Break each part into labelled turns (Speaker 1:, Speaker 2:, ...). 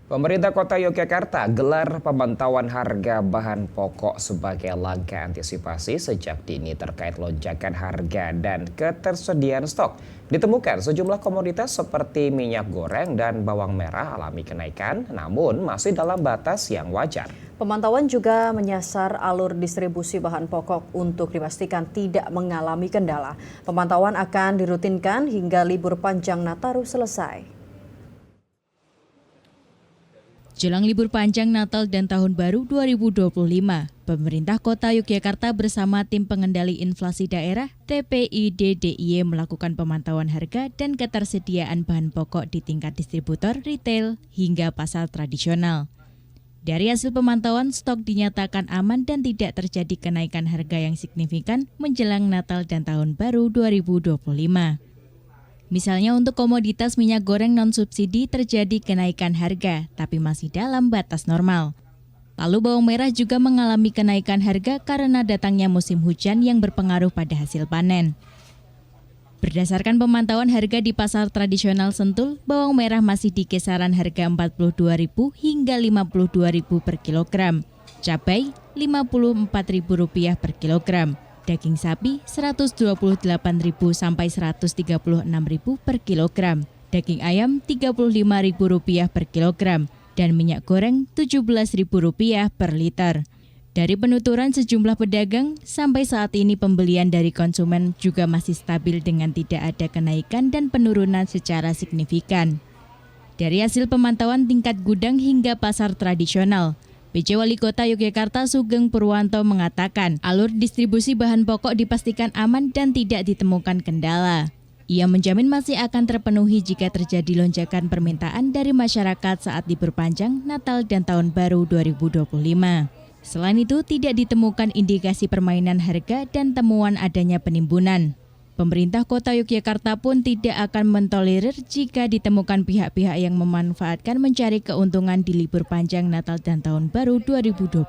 Speaker 1: Pemerintah Kota Yogyakarta gelar pemantauan harga bahan pokok sebagai langkah antisipasi sejak dini terkait lonjakan harga dan ketersediaan stok. Ditemukan sejumlah komoditas seperti minyak goreng dan bawang merah alami kenaikan, namun masih dalam batas yang wajar.
Speaker 2: Pemantauan juga menyasar alur distribusi bahan pokok untuk dipastikan tidak mengalami kendala. Pemantauan akan dirutinkan hingga libur panjang Nataru selesai.
Speaker 3: Jelang libur panjang Natal dan Tahun Baru 2025, pemerintah Kota Yogyakarta bersama tim pengendali inflasi daerah TPID DIY melakukan pemantauan harga dan ketersediaan bahan pokok di tingkat distributor, retail, hingga pasar tradisional. Dari hasil pemantauan, stok dinyatakan aman dan tidak terjadi kenaikan harga yang signifikan menjelang Natal dan Tahun Baru 2025. Misalnya untuk komoditas minyak goreng non-subsidi terjadi kenaikan harga, tapi masih dalam batas normal. Lalu bawang merah juga mengalami kenaikan harga karena datangnya musim hujan yang berpengaruh pada hasil panen. Berdasarkan pemantauan harga di pasar tradisional Sentul, bawang merah masih di kisaran harga Rp42.000 hingga Rp52.000 per kilogram, cabai Rp54.000 per kilogram. Daging sapi Rp128.000 sampai Rp136.000 per kilogram, daging ayam Rp35.000 per kilogram, dan minyak goreng Rp17.000 per liter. Dari penuturan sejumlah pedagang, sampai saat ini pembelian dari konsumen juga masih stabil dengan tidak ada kenaikan dan penurunan secara signifikan. Dari hasil pemantauan tingkat gudang hingga pasar tradisional, PJ Wali Kota Yogyakarta Sugeng Purwanto mengatakan alur distribusi bahan pokok dipastikan aman dan tidak ditemukan kendala. Ia menjamin masih akan terpenuhi jika terjadi lonjakan permintaan dari masyarakat saat libur panjang Natal dan Tahun Baru 2025. Selain itu, tidak ditemukan indikasi permainan harga dan temuan adanya penimbunan. Pemerintah Kota Yogyakarta pun tidak akan mentolerir jika ditemukan pihak-pihak yang memanfaatkan mencari keuntungan di libur panjang Natal dan Tahun Baru 2025.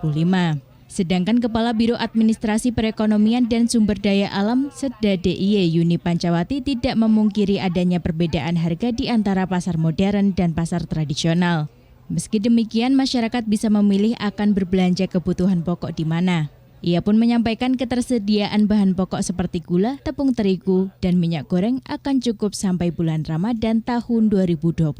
Speaker 3: Sedangkan Kepala Biro Administrasi Perekonomian dan Sumber Daya Alam Sedda DIY Yuni Pancawati tidak memungkiri adanya perbedaan harga di antara pasar modern dan pasar tradisional. Meski demikian, masyarakat bisa memilih akan berbelanja kebutuhan pokok di mana. Ia pun menyampaikan ketersediaan bahan pokok seperti gula, tepung terigu, dan minyak goreng akan cukup sampai bulan Ramadan tahun 2025.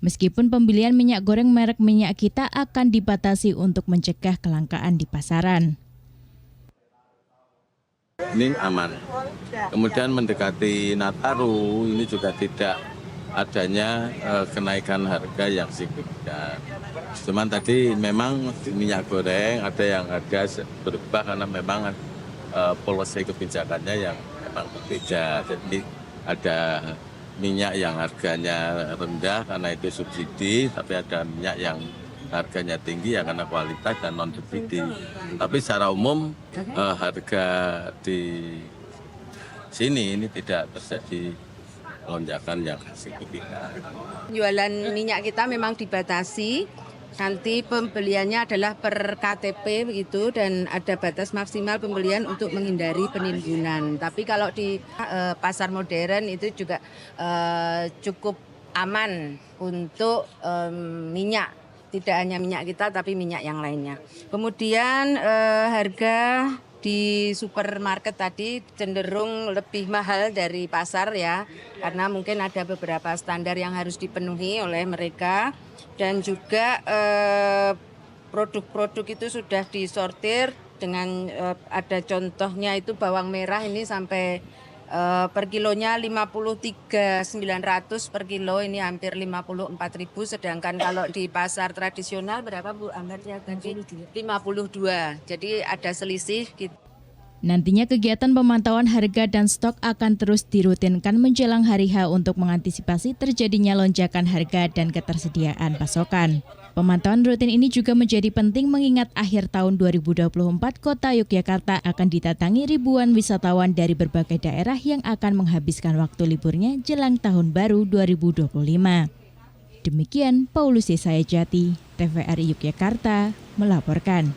Speaker 3: Meskipun pembelian minyak goreng merek minyak kita akan dibatasi untuk mencegah kelangkaan di pasaran.
Speaker 4: Ini aman. Kemudian mendekati Nataru, ini juga tidak adanya kenaikan harga yang signifikan. Cuman tadi memang minyak goreng ada yang harga berubah karena memang polisi kebijakannya yang memang berbeda. Jadi ada minyak yang harganya rendah karena itu subsidi, tapi ada minyak yang harganya tinggi ya karena kualitas dan non subsidi. Tapi secara umum harga di sini ini tidak terjadi lonjakan yang signifikan.
Speaker 5: Jualan minyak kita memang dibatasi, nanti pembeliannya adalah per KTP begitu dan ada batas maksimal pembelian untuk menghindari penimbunan. Tapi kalau di pasar modern itu juga cukup aman untuk minyak, tidak hanya minyak kita tapi minyak yang lainnya. Kemudian harga di supermarket tadi cenderung lebih mahal dari pasar ya, karena mungkin ada beberapa standar yang harus dipenuhi oleh mereka dan juga produk-produk itu sudah disortir dengan ada contohnya itu bawang merah ini sampai per kilonya 53.900 per kilo, ini hampir 54.000, sedangkan kalau di pasar tradisional berapa Bu Ambarnya tadi? 52. Jadi ada selisih gitu.
Speaker 3: Nantinya kegiatan pemantauan harga dan stok akan terus dirutinkan menjelang hari H untuk mengantisipasi terjadinya lonjakan harga dan ketersediaan pasokan. Pemantauan rutin ini juga menjadi penting mengingat akhir tahun 2024 Kota Yogyakarta akan didatangi ribuan wisatawan dari berbagai daerah yang akan menghabiskan waktu liburnya jelang Tahun Baru 2025. Demikian Paulus Yesayajati, TVRI Yogyakarta melaporkan.